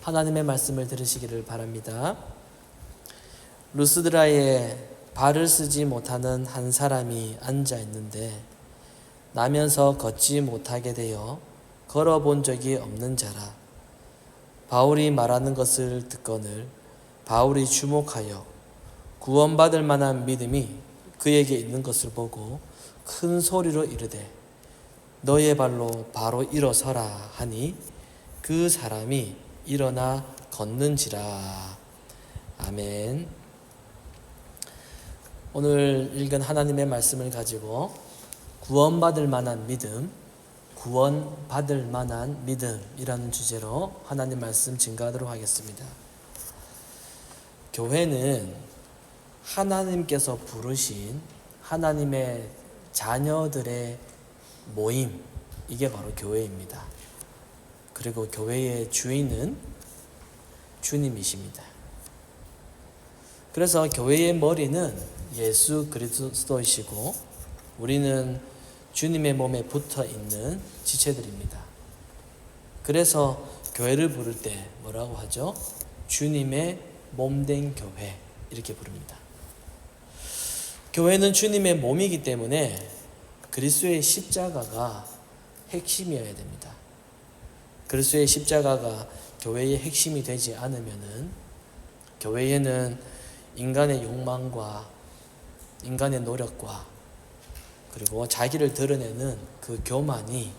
하나님의 말씀을 들으시기를 바랍니다. 루스드라에 발을 쓰지 못하는 한 사람이 앉아 있는데 나면서 걷지 못하게 되어 걸어본 적이 없는 자라. 바울이 말하는 것을 듣거늘 바울이 주목하여 구원받을 만한 믿음이 그에게 있는 것을 보고 큰 소리로 이르되 너의 발로 바로 일어서라 하니 그 사람이 일어나 걷는지라. 아멘. 오늘 읽은 하나님의 말씀을 가지고 구원받을 만한 믿음, 구원받을 만한 믿음이라는 주제로 하나님 말씀 증거하도록 하겠습니다. 교회는 하나님께서 부르신 하나님의 자녀들의 모임, 이게 바로 교회입니다. 그리고 교회의 주인은 주님이십니다. 그래서 교회의 머리는 예수 그리스도이시고 우리는 주님의 몸에 붙어 있는 지체들입니다. 그래서 교회를 부를 때 뭐라고 하죠? 주님의 몸된 교회, 이렇게 부릅니다. 교회는 주님의 몸이기 때문에 그리스도의 십자가가 핵심이어야 됩니다. 그리스도의 십자가가 교회의 핵심이 되지 않으면은 교회에는 인간의 욕망과 인간의 노력과 그리고 자기를 드러내는 그 교만이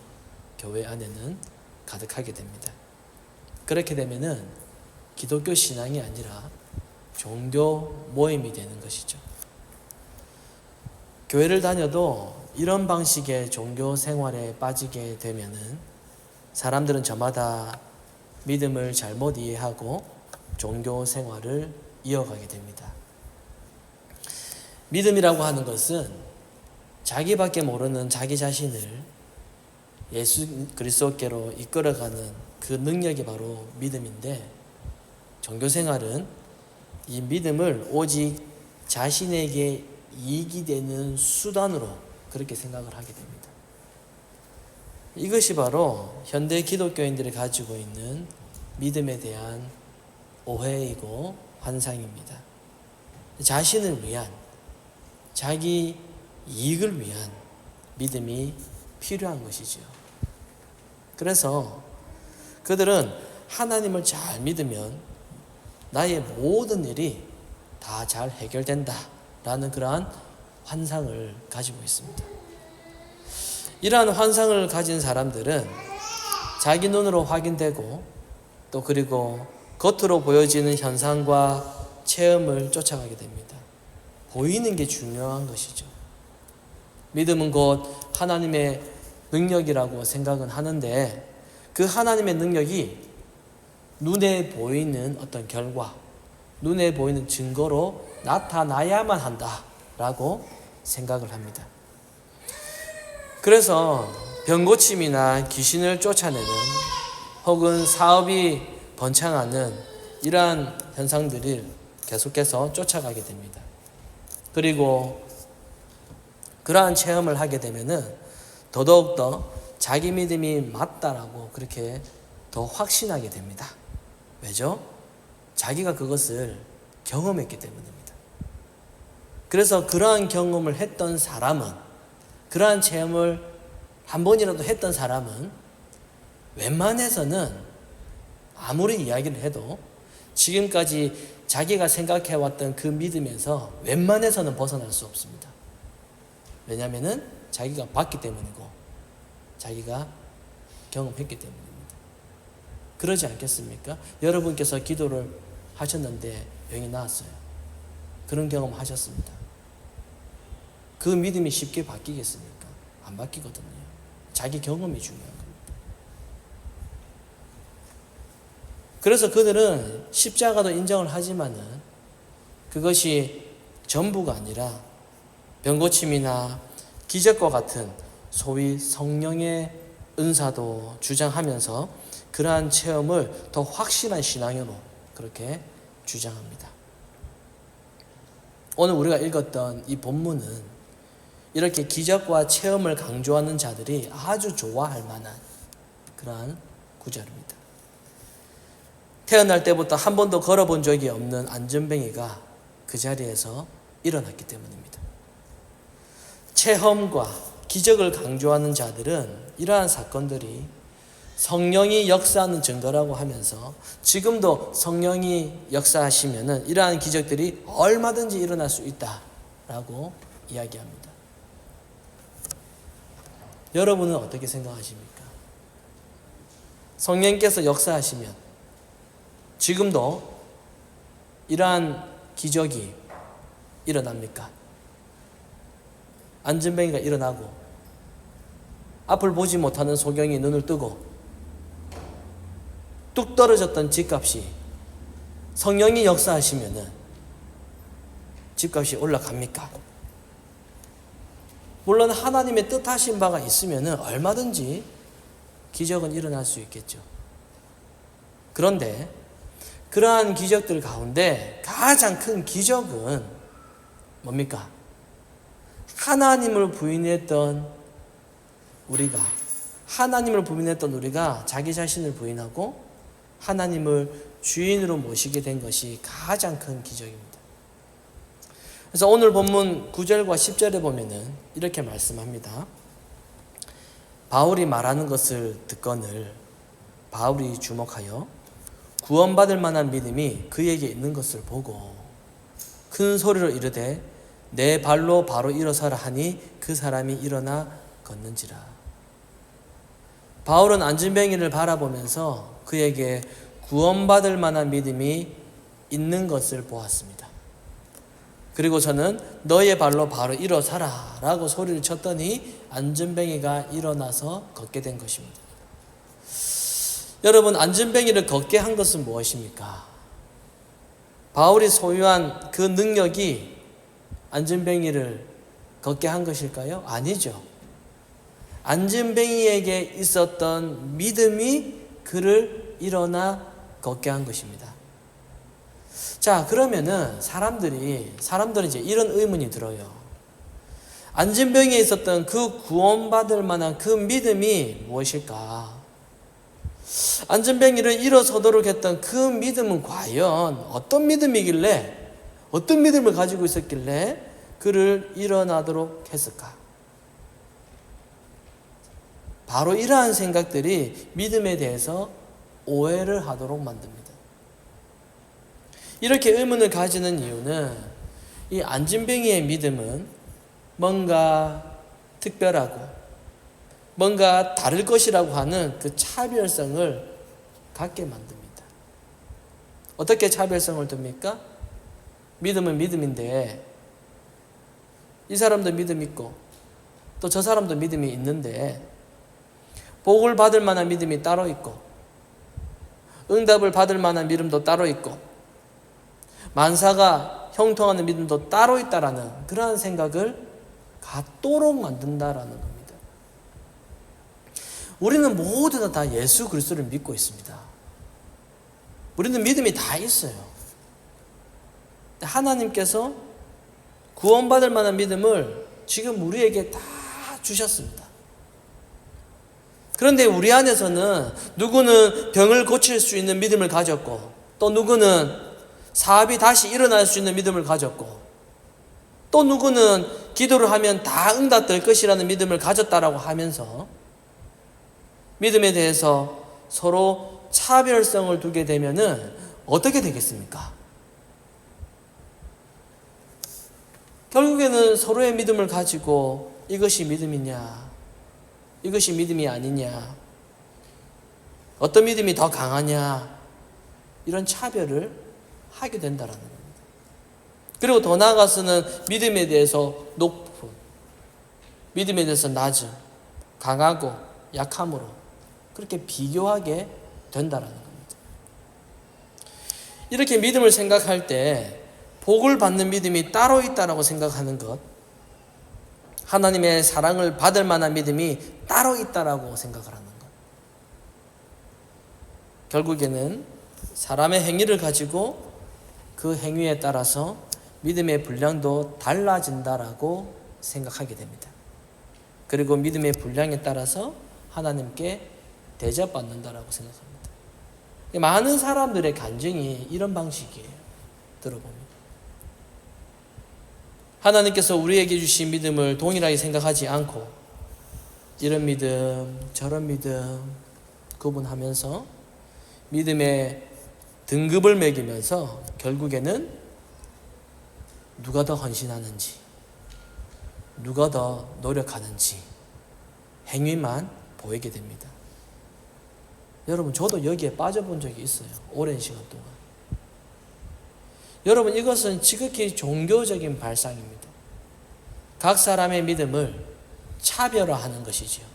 교회 안에는 가득하게 됩니다. 그렇게 되면은 기독교 신앙이 아니라 종교 모임이 되는 것이죠. 교회를 다녀도 이런 방식의 종교 생활에 빠지게 되면은 사람들은 저마다 믿음을 잘못 이해하고 종교 생활을 이어가게 됩니다. 믿음이라고 하는 것은 자기밖에 모르는 자기 자신을 예수 그리스도께로 이끌어가는 그 능력이 바로 믿음인데, 종교 생활은 이 믿음을 오직 자신에게 이익이 되는 수단으로 그렇게 생각을 하게 됩니다. 이것이 바로 현대 기독교인들이 가지고 있는 믿음에 대한 오해이고 환상입니다. 자신을 위한, 자기 이익을 위한 믿음이 필요한 것이죠. 그래서 그들은 하나님을 잘 믿으면 나의 모든 일이 다 잘 해결된다 라는 그러한 환상을 가지고 있습니다. 이러한 환상을 가진 사람들은 자기 눈으로 확인되고 또 그리고 겉으로 보여지는 현상과 체험을 쫓아가게 됩니다. 보이는 게 중요한 것이죠. 믿음은 곧 하나님의 능력이라고 생각은 하는데 그 하나님의 능력이 눈에 보이는 어떤 결과, 눈에 보이는 증거로 나타나야만 한다라고 생각을 합니다. 그래서 병고침이나 귀신을 쫓아내는 혹은 사업이 번창하는 이러한 현상들을 계속해서 쫓아가게 됩니다. 그리고 그러한 체험을 하게 되면은 더더욱더 자기 믿음이 맞다라고 그렇게 더 확신하게 됩니다. 왜죠? 자기가 그것을 경험했기 때문입니다. 그래서 그러한 경험을 했던 사람은, 그러한 체험을 한 번이라도 했던 사람은 웬만해서는 아무리 이야기를 해도 지금까지 자기가 생각해왔던 그 믿음에서 웬만해서는 벗어날 수 없습니다. 왜냐하면 자기가 봤기 때문이고 자기가 경험했기 때문입니다. 그러지 않겠습니까? 여러분께서 기도를 하셨는데 병이 나았어요. 그런 경험 하셨습니다. 그 믿음이 쉽게 바뀌겠습니까? 안 바뀌거든요. 자기 경험이 중요한 겁니다. 그래서 그들은 십자가도 인정을 하지만은 그것이 전부가 아니라 병고침이나 기적과 같은 소위 성령의 은사도 주장하면서 그러한 체험을 더 확실한 신앙으로 그렇게 주장합니다. 오늘 우리가 읽었던 이 본문은 이렇게 기적과 체험을 강조하는 자들이 아주 좋아할 만한 그러한 구절입니다. 태어날 때부터 한 번도 걸어본 적이 없는 안전뱅이가 그 자리에서 일어났기 때문입니다. 체험과 기적을 강조하는 자들은 이러한 사건들이 성령이 역사하는 증거라고 하면서 지금도 성령이 역사하시면은 이러한 기적들이 얼마든지 일어날 수 있다라고 이야기합니다. 여러분은 어떻게 생각하십니까? 성령께서 역사하시면 지금도 이러한 기적이 일어납니까? 안전뱅이가 일어나고 앞을 보지 못하는 소경이 눈을 뜨고 뚝 떨어졌던 집값이 성령이 역사하시면은 집값이 올라갑니까? 물론 하나님의 뜻하신 바가 있으면은 얼마든지 기적은 일어날 수 있겠죠. 그런데 그러한 기적들 가운데 가장 큰 기적은 뭡니까? 하나님을 부인했던 우리가 자기 자신을 부인하고 하나님을 주인으로 모시게 된 것이 가장 큰 기적입니다. 그래서 오늘 본문 9절과 10절에 보면은 이렇게 말씀합니다. 바울이 말하는 것을 듣거늘 바울이 주목하여 구원받을 만한 믿음이 그에게 있는 것을 보고 큰 소리로 이르되 내 발로 바로 일어서라 하니 그 사람이 일어나 걷는지라. 바울은 안전뱅이를 바라보면서 그에게 구원받을 만한 믿음이 있는 것을 보았습니다. 그리고 저는 너의 발로 바로 일어서라 라고 소리를 쳤더니 안전뱅이가 일어나서 걷게 된 것입니다. 여러분, 안전뱅이를 걷게 한 것은 무엇입니까? 바울이 소유한 그 능력이 안전뱅이를 걷게 한 것일까요? 아니죠. 안전뱅이에게 있었던 믿음이 그를 일어나 걷게 한 것입니다. 자, 그러면은 사람들이 이제 이런 의문이 들어요. 안전뱅이에 있었던 그 구원받을 만한 그 믿음이 무엇일까? 안전뱅이를 일어서도록 했던 그 믿음은 과연 어떤 믿음이길래, 어떤 믿음을 가지고 있었길래 그를 일어나도록 했을까? 바로 이러한 생각들이 믿음에 대해서 오해를 하도록 만듭니다. 이렇게 의문을 가지는 이유는 이 안전뱅이의 믿음은 뭔가 특별하고 뭔가 다를 것이라고 하는 그 차별성을 갖게 만듭니다. 어떻게 차별성을 둡니까? 믿음은 믿음인데 이 사람도 믿음 있고 또 저 사람도 믿음이 있는데 복을 받을 만한 믿음이 따로 있고 응답을 받을 만한 믿음도 따로 있고 만사가 형통하는 믿음도 따로 있다라는 그러한 생각을 갖도록 만든다라는 겁니다. 우리는 모두 다 예수 그리스도를 믿고 있습니다. 우리는 믿음이 다 있어요. 하나님께서 구원받을 만한 믿음을 지금 우리에게 다 주셨습니다. 그런데 우리 안에서는 누구는 병을 고칠 수 있는 믿음을 가졌고 또 누구는 사업이 다시 일어날 수 있는 믿음을 가졌고 또 누구는 기도를 하면 다 응답될 것이라는 믿음을 가졌다라고 하면서 믿음에 대해서 서로 차별성을 두게 되면은 어떻게 되겠습니까? 결국에는 서로의 믿음을 가지고 이것이 믿음이냐, 이것이 믿음이 아니냐, 어떤 믿음이 더 강하냐, 이런 차별을 하게 된다라는 겁니다. 그리고 더 나아가서는 믿음에 대해서 높은, 믿음에 대해서 낮은, 강하고 약함으로 그렇게 비교하게 된다라는 겁니다. 이렇게 믿음을 생각할 때 복을 받는 믿음이 따로 있다라고 생각하는 것, 하나님의 사랑을 받을 만한 믿음이 따로 있다라고 생각을 하는 것, 결국에는 사람의 행위를 가지고 그 행위에 따라서 믿음의 분량도 달라진다라고 생각하게 됩니다. 그리고 믿음의 분량에 따라서 하나님께 대접받는다라고 생각합니다. 많은 사람들의 간증이 이런 방식이에요. 들어보면 하나님께서 우리에게 주신 믿음을 동일하게 생각하지 않고 이런 믿음 저런 믿음 구분하면서 믿음의 등급을 매기면서 결국에는 누가 더 헌신하는지 누가 더 노력하는지 행위만 보이게 됩니다. 여러분, 저도 여기에 빠져본 적이 있어요. 오랜 시간 동안. 여러분, 이것은 지극히 종교적인 발상입니다. 각 사람의 믿음을 차별화하는 것이지요.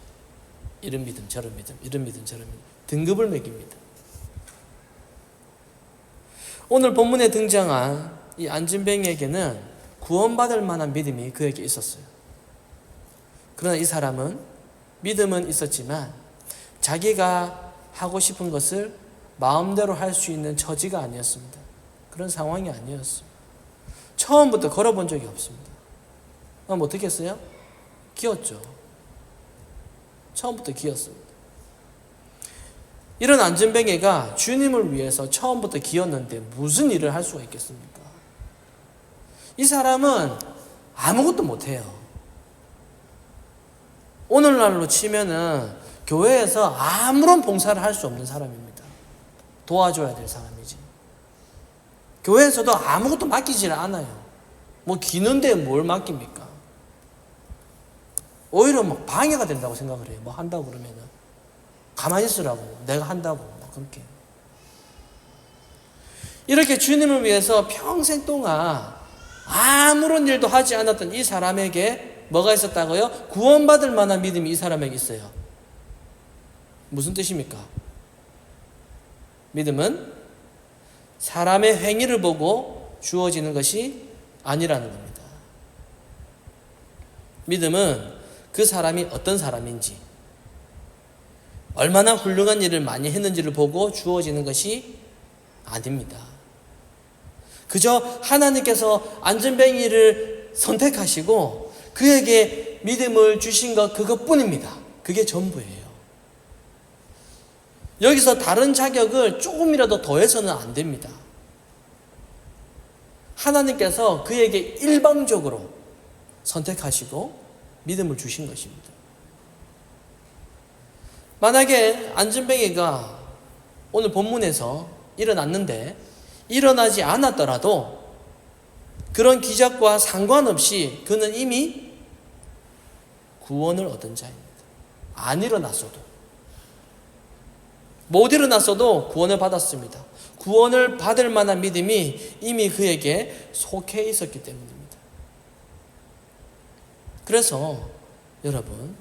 이런 믿음, 저런 믿음, 이런 믿음, 저런 믿음. 등급을 매깁니다. 오늘 본문에 등장한 이 안진뱅이에게는 구원받을 만한 믿음이 그에게 있었어요. 그러나 이 사람은 믿음은 있었지만 자기가 하고 싶은 것을 마음대로 할 수 있는 처지가 아니었습니다. 그런 상황이 아니었어요. 처음부터 걸어본 적이 없습니다. 그럼 어떻게 했어요? 기었죠. 처음부터 기었습니다. 이런 안전뱅이가 주님을 위해서 처음부터 기었는데 무슨 일을 할 수가 있겠습니까? 이 사람은 아무것도 못해요. 오늘날로 치면은 교회에서 아무런 봉사를 할 수 없는 사람입니다. 도와줘야 될 사람이지. 교회에서도 아무것도 맡기질 않아요. 뭐 기는데 뭘 맡깁니까? 오히려 막 방해가 된다고 생각을 해요. 뭐 한다고 그러면은 가만히 있으라고, 내가 한다고 막 그렇게. 이렇게 주님을 위해서 평생 동안 아무런 일도 하지 않았던 이 사람에게 뭐가 있었다고요? 구원받을 만한 믿음이 이 사람에게 있어요. 무슨 뜻입니까? 믿음은 사람의 행위를 보고 주어지는 것이 아니라는 겁니다. 믿음은 그 사람이 어떤 사람인지, 얼마나 훌륭한 일을 많이 했는지를 보고 주어지는 것이 아닙니다. 그저 하나님께서 안전뱅이를 선택하시고 그에게 믿음을 주신 것 그것뿐입니다. 그게 전부예요. 여기서 다른 자격을 조금이라도 더해서는 안 됩니다. 하나님께서 그에게 일방적으로 선택하시고 믿음을 주신 것입니다. 만약에 안전뱅이가 오늘 본문에서 일어났는데 일어나지 않았더라도 그런 기적과 상관없이 그는 이미 구원을 얻은 자입니다. 안 일어났어도, 못 일어났어도 구원을 받았습니다. 구원을 받을 만한 믿음이 이미 그에게 속해 있었기 때문입니다. 그래서 여러분,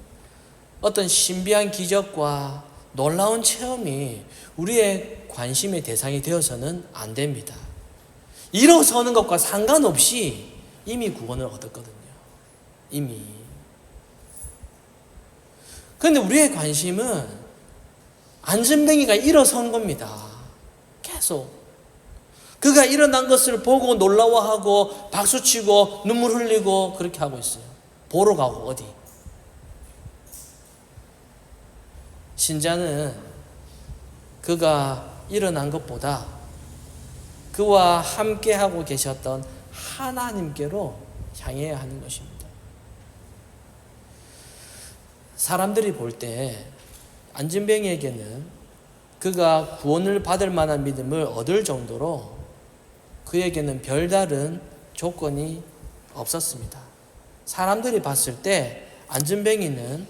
어떤 신비한 기적과 놀라운 체험이 우리의 관심의 대상이 되어서는 안 됩니다. 일어서는 것과 상관없이 이미 구원을 얻었거든요. 이미. 그런데 우리의 관심은 안전뱅이가 일어선 겁니다. 계속. 그가 일어난 것을 보고 놀라워하고 박수치고 눈물 흘리고 그렇게 하고 있어요. 보러 가고 어디. 신자는 그가 일어난 것보다 그와 함께하고 계셨던 하나님께로 향해야 하는 것입니다. 사람들이 볼 때 안진뱅이에게는 그가 구원을 받을 만한 믿음을 얻을 정도로 그에게는 별다른 조건이 없었습니다. 사람들이 봤을 때 안진뱅이는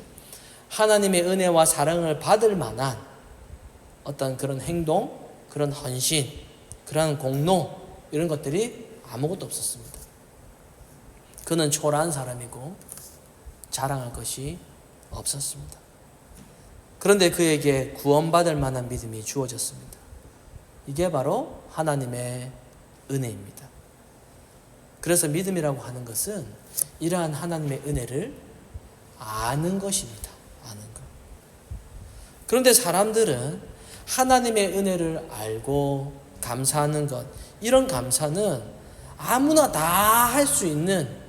하나님의 은혜와 사랑을 받을 만한 어떤 그런 행동, 그런 헌신, 그런 공로, 이런 것들이 아무것도 없었습니다. 그는 초라한 사람이고 자랑할 것이 없었습니다. 그런데 그에게 구원받을 만한 믿음이 주어졌습니다. 이게 바로 하나님의 은혜입니다. 그래서 믿음이라고 하는 것은 이러한 하나님의 은혜를 아는 것입니다. 아는 것. 그런데 사람들은 하나님의 은혜를 알고 감사하는 것, 이런 감사는 아무나 다 할 수 있는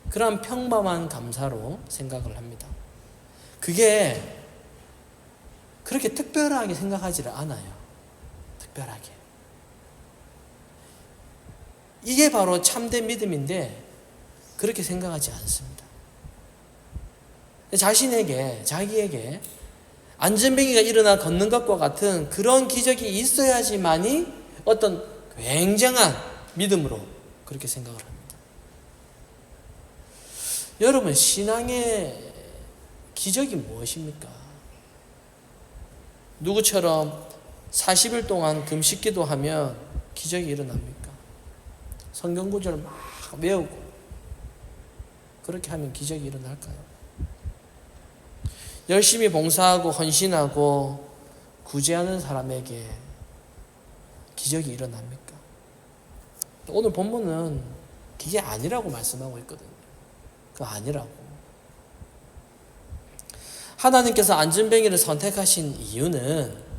그런 평범한 감사로 생각을 합니다. 그게 그렇게 특별하게 생각하지를 않아요. 특별하게. 이게 바로 참된 믿음인데 그렇게 생각하지 않습니다. 자기에게 안전뱅이가 일어나 걷는 것과 같은 그런 기적이 있어야지만이 어떤 굉장한 믿음으로 그렇게 생각을 합니다. 여러분, 신앙의 기적이 무엇입니까? 누구처럼 40일 동안 금식 기도하면 기적이 일어납니까? 성경 구절을 막 외우고 그렇게 하면 기적이 일어날까요? 열심히 봉사하고 헌신하고 구제하는 사람에게 기적이 일어납니까? 오늘 본문은 그게 아니라고 말씀하고 있거든요. 그거 아니라고. 하나님께서 안전뱅이를 선택하신 이유는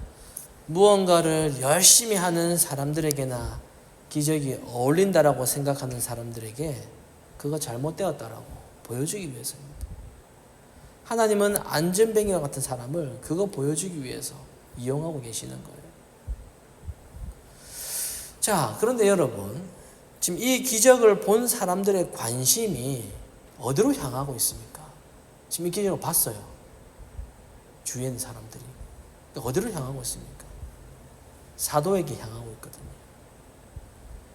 무언가를 열심히 하는 사람들에게나 기적이 어울린다라고 생각하는 사람들에게 그거 잘못되었다라고 보여주기 위해서입니다. 하나님은 안전뱅이와 같은 사람을 그거 보여주기 위해서 이용하고 계시는 거예요. 자, 그런데 여러분, 지금 이 기적을 본 사람들의 관심이 어디로 향하고 있습니까? 지금 이 기적을 봤어요. 주위에 있는 사람들이. 어디로 향하고 있습니까? 사도에게 향하고 있거든요.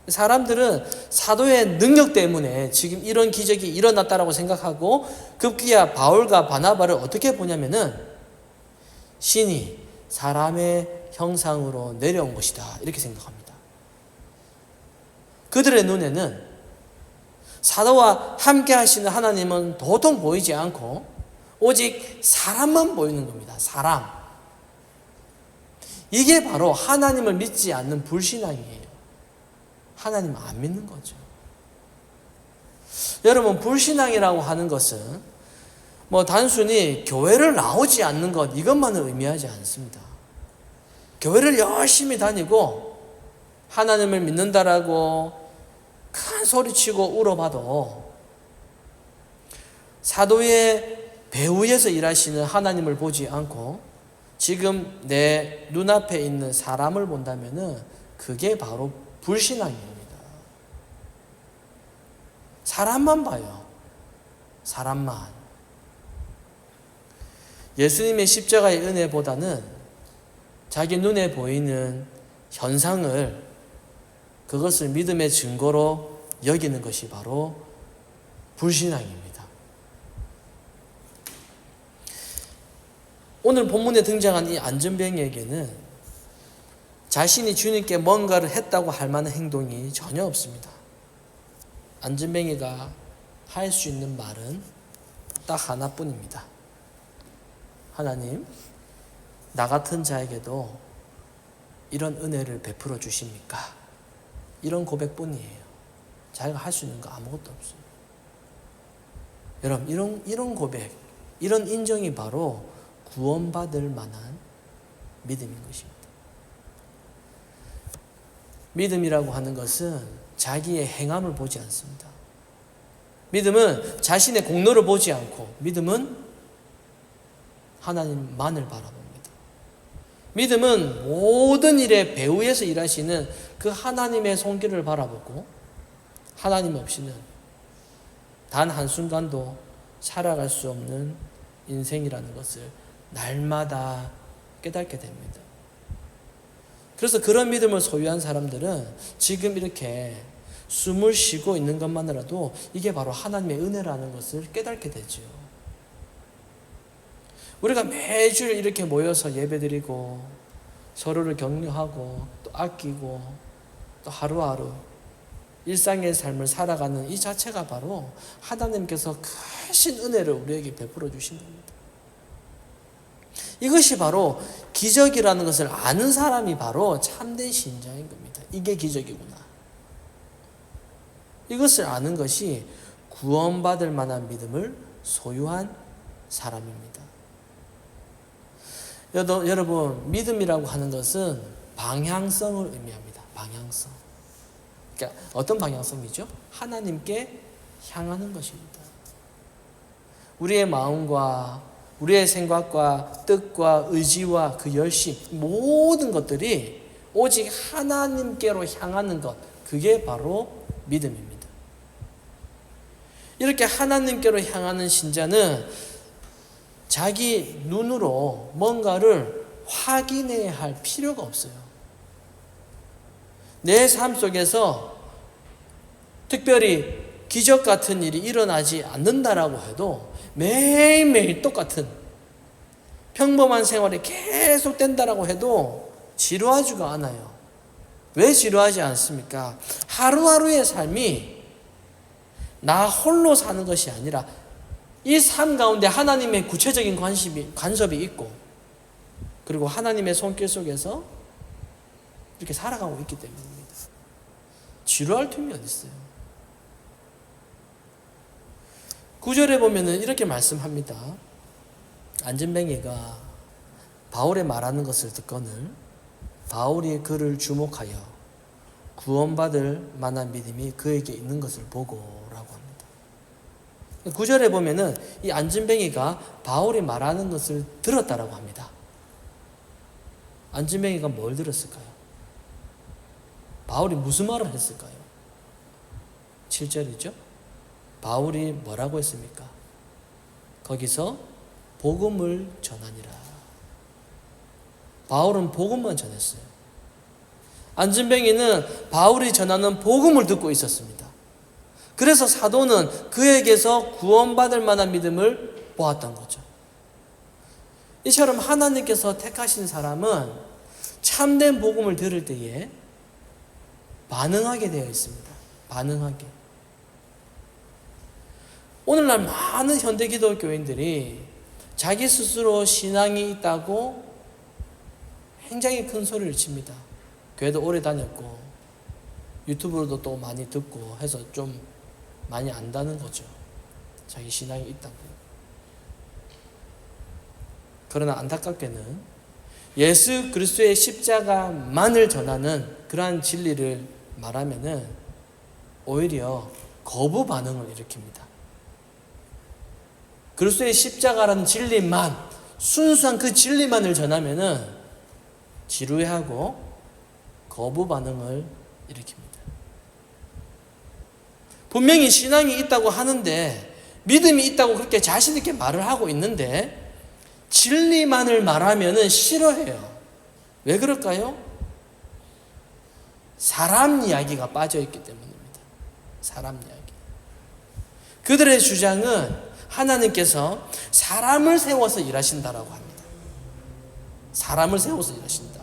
사람들은 사도의 능력 때문에 지금 이런 기적이 일어났다라고 생각하고 급기야 바울과 바나바를 어떻게 보냐면은 신이 사람의 형상으로 내려온 것이다 이렇게 생각합니다. 그들의 눈에는 사도와 함께 하시는 하나님은 도통 보이지 않고 오직 사람만 보이는 겁니다. 사람. 이게 바로 하나님을 믿지 않는 불신앙이에요. 하나님을 안 믿는 거죠. 여러분, 불신앙이라고 하는 것은 단순히 교회를 나오지 않는 것 이것만을 의미하지 않습니다. 교회를 열심히 다니고 하나님을 믿는다라고 큰 소리치고 울어봐도 사도의 배후에서 일하시는 하나님을 보지 않고 지금 내 눈앞에 있는 사람을 본다면은 그게 바로 불신앙입니다. 사람만 봐요. 사람만. 예수님의 십자가의 은혜보다는 자기 눈에 보이는 현상을 그것을 믿음의 증거로 여기는 것이 바로 불신앙입니다. 오늘 본문에 등장한 이 안전뱅이에게는 자신이 주님께 뭔가를 했다고 할 만한 행동이 전혀 없습니다. 안전뱅이가 할 수 있는 말은 딱 하나뿐입니다. 하나님, 나 같은 자에게도 이런 은혜를 베풀어 주십니까? 이런 고백뿐이에요. 자기가 할 수 있는 거 아무것도 없어요. 여러분, 이런 고백, 이런 인정이 바로 구원받을 만한 믿음인 것입니다. 믿음이라고 하는 것은 자기의 행함을 보지 않습니다. 믿음은 자신의 공로를 보지 않고 믿음은 하나님만을 바라봅니다. 믿음은 모든 일의 배후에서 일하시는 그 하나님의 손길을 바라보고 하나님 없이는 단 한순간도 살아갈 수 없는 인생이라는 것을 날마다 깨닫게 됩니다. 그래서 그런 믿음을 소유한 사람들은 지금 이렇게 숨을 쉬고 있는 것만으로도 이게 바로 하나님의 은혜라는 것을 깨닫게 되죠. 우리가 매주 이렇게 모여서 예배드리고 서로를 격려하고 또 아끼고 또 하루하루 일상의 삶을 살아가는 이 자체가 바로 하나님께서 크신 은혜를 우리에게 베풀어 주신 겁니다. 이것이 바로 기적이라는 것을 아는 사람이 바로 참된 신자인 겁니다. 이게 기적이구나. 이것을 아는 것이 구원받을 만한 믿음을 소유한 사람입니다. 여러분, 믿음이라고 하는 것은 방향성을 의미합니다. 방향성. 그러니까 어떤 방향성이죠? 하나님께 향하는 것입니다. 우리의 마음과 우리의 생각과 뜻과 의지와 그 열심, 모든 것들이 오직 하나님께로 향하는 것, 그게 바로 믿음입니다. 이렇게 하나님께로 향하는 신자는 자기 눈으로 뭔가를 확인해야 할 필요가 없어요. 내 삶 속에서 특별히 기적 같은 일이 일어나지 않는다라고 해도 매일매일 똑같은 평범한 생활이 계속된다라고 해도 지루하지가 않아요. 왜 지루하지 않습니까? 하루하루의 삶이 나 홀로 사는 것이 아니라 이 삶 가운데 하나님의 구체적인 간섭이 있고, 그리고 하나님의 손길 속에서 이렇게 살아가고 있기 때문입니다. 지루할 틈이 어디 있어요? 9절에 보면은 이렇게 말씀합니다. 안전뱅이가 바울의 말하는 것을 듣거늘 바울이 그를 주목하여 구원받을 만한 믿음이 그에게 있는 것을 보고라고 합니다. 9절에 보면은 이 안전뱅이가 바울이 말하는 것을 들었다라고 합니다. 안전뱅이가 뭘 들었을까요? 바울이 무슨 말을 했을까요? 7절이죠. 바울이 뭐라고 했습니까? 거기서 복음을 전하니라. 바울은 복음만 전했어요. 안전뱅이는 바울이 전하는 복음을 듣고 있었습니다. 그래서 사도는 그에게서 구원받을 만한 믿음을 보았던 거죠. 이처럼 하나님께서 택하신 사람은 참된 복음을 들을 때에 반응하게 되어 있습니다. 반응하게. 오늘날 많은 현대 기독교인들이 자기 스스로 신앙이 있다고 굉장히 큰 소리를 칩니다. 교회도 오래 다녔고 유튜브로도 또 많이 듣고 해서 좀 많이 안다는 거죠. 자기 신앙이 있다고. 그러나 안타깝게는 예수 그리스도의 십자가만을 전하는 그러한 진리를 말하면은 오히려 거부 반응을 일으킵니다. 그리스도의 십자가라는 진리만, 순수한 그 진리만을 전하면은 지루해하고 거부 반응을 일으킵니다. 분명히 신앙이 있다고 하는데, 믿음이 있다고 그렇게 자신 있게 말을 하고 있는데 진리만을 말하면은 싫어해요. 왜 그럴까요? 사람 이야기가 빠져있기 때문입니다. 사람 이야기. 그들의 주장은 하나님께서 사람을 세워서 일하신다라고 합니다. 사람을 세워서 일하신다.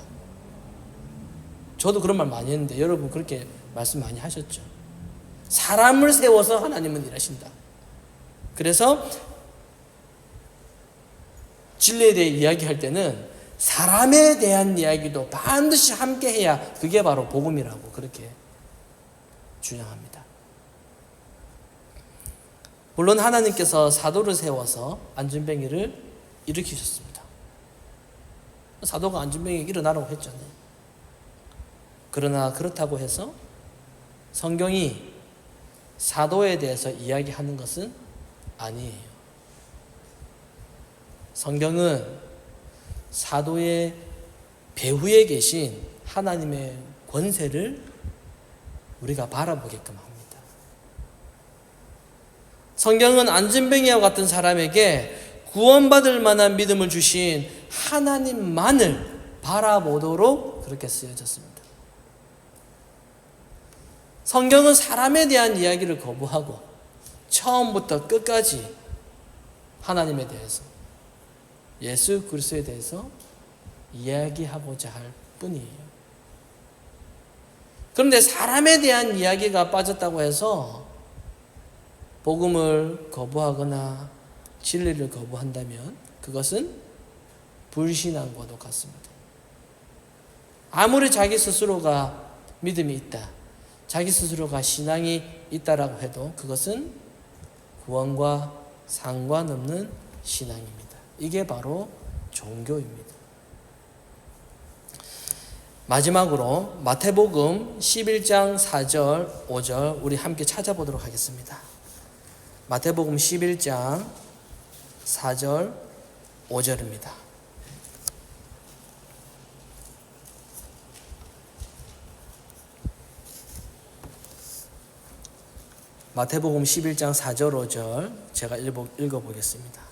저도 그런 말 많이 했는데 여러분 그렇게 말씀 많이 하셨죠. 사람을 세워서 하나님은 일하신다. 그래서 진리에 대해 이야기할 때는 사람에 대한 이야기도 반드시 함께 해야 그게 바로 복음이라고 그렇게 주장합니다. 물론 하나님께서 사도를 세워서 안전뱅이를 일으키셨습니다. 사도가 안전뱅이 일어나라고 했잖아요. 그러나 그렇다고 해서 성경이 사도에 대해서 이야기하는 것은 아니에요. 성경은 사도의 배후에 계신 하나님의 권세를 우리가 바라보게끔 합니다. 성경은 안전뱅이와 같은 사람에게 구원받을 만한 믿음을 주신 하나님만을 바라보도록 그렇게 쓰여졌습니다. 성경은 사람에 대한 이야기를 거부하고 처음부터 끝까지 하나님에 대해서, 예수 그리스도에 대해서 이야기하고자 할 뿐이에요. 그런데 사람에 대한 이야기가 빠졌다고 해서 복음을 거부하거나 진리를 거부한다면 그것은 불신앙과도 같습니다. 아무리 자기 스스로가 믿음이 있다, 자기 스스로가 신앙이 있다라고 해도 그것은 구원과 상관없는 신앙입니다. 이게 바로 종교입니다. 마지막으로 마태복음 11장 4절 5절 우리 함께 찾아보도록 하겠습니다. 마태복음 11장 4절 5절입니다. 마태복음 11장 4절 5절 제가 읽어보겠습니다.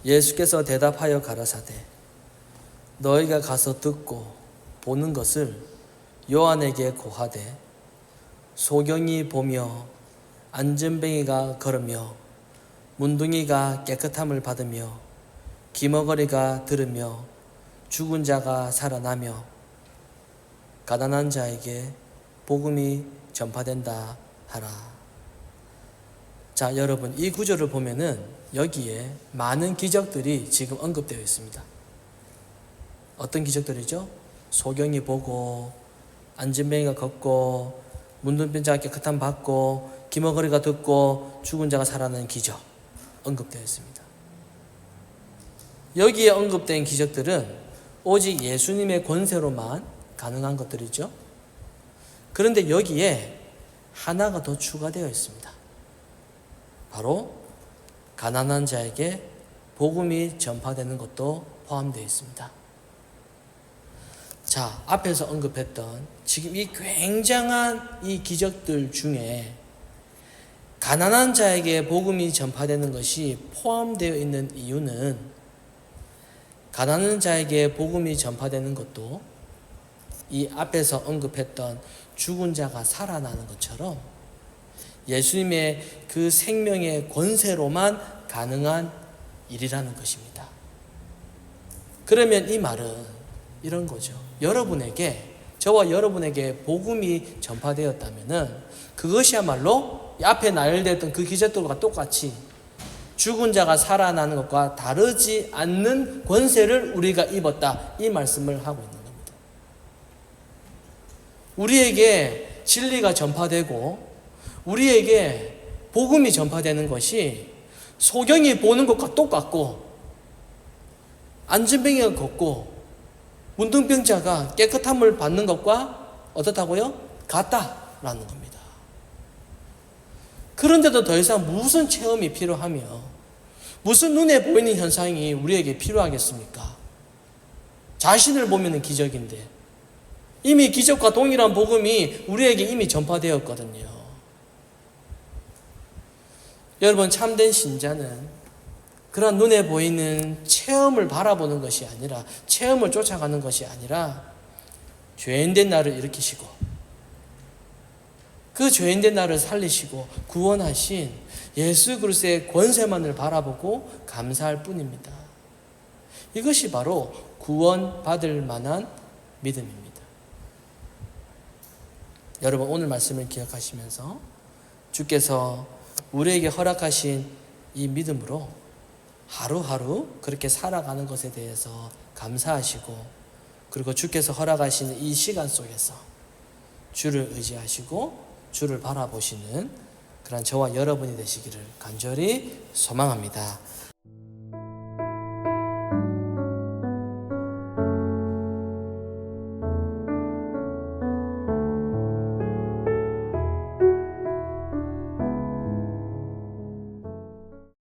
예수께서 대답하여 가라사대 너희가 가서 듣고 보는 것을 요한에게 고하되 소경이 보며 안전뱅이가 걸으며 문둥이가 깨끗함을 받으며 기머거리가 들으며 죽은 자가 살아나며 가난한 자에게 복음이 전파된다 하라. 자, 여러분, 이 구절을 보면은 여기에 많은 기적들이 지금 언급되어 있습니다. 어떤 기적들이죠? 소경이 보고 안전뱅이가 걷고 문둥병 자가 깨끗함 받고 기머거리가 듣고 죽은 자가 살아나는 기적 언급되어 있습니다. 여기에 언급된 기적들은 오직 예수님의 권세로만 가능한 것들이죠. 그런데 여기에 하나가 더 추가되어 있습니다. 바로 가난한 자에게 복음이 전파되는 것도 포함되어 있습니다. 자, 앞에서 언급했던 지금 이 굉장한 이 기적들 중에 가난한 자에게 복음이 전파되는 것이 포함되어 있는 이유는 가난한 자에게 복음이 전파되는 것도 이 앞에서 언급했던 죽은 자가 살아나는 것처럼 예수님의 그 생명의 권세로만 가능한 일이라는 것입니다. 그러면 이 말은 이런 거죠. 저와 여러분에게 복음이 전파되었다면은 그것이야말로 앞에 나열되었던 그 기적들과 똑같이 죽은 자가 살아나는 것과 다르지 않는 권세를 우리가 입었다. 이 말씀을 하고 있는 겁니다. 우리에게 진리가 전파되고 우리에게 복음이 전파되는 것이 소경이 보는 것과 똑같고 안전뱅이가 걷고 문둥병자가 깨끗함을 받는 것과 어떻다고요? 같다라는 겁니다. 그런데도 더 이상 무슨 체험이 필요하며 무슨 눈에 보이는 현상이 우리에게 필요하겠습니까? 자신을 보면 기적인데 이미 기적과 동일한 복음이 우리에게 이미 전파되었거든요. 여러분, 참된 신자는 그런 눈에 보이는 체험을 바라보는 것이 아니라 체험을 쫓아가는 것이 아니라 죄인된 나를 일으키시고 그 죄인된 나를 살리시고 구원하신 예수 그리스도의 권세만을 바라보고 감사할 뿐입니다. 이것이 바로 구원받을 만한 믿음입니다. 여러분, 오늘 말씀을 기억하시면서 주께서 우리에게 허락하신 이 믿음으로 하루하루 그렇게 살아가는 것에 대해서 감사하시고 그리고 주께서 허락하시는 이 시간 속에서 주를 의지하시고 주를 바라보시는 그런 저와 여러분이 되시기를 간절히 소망합니다.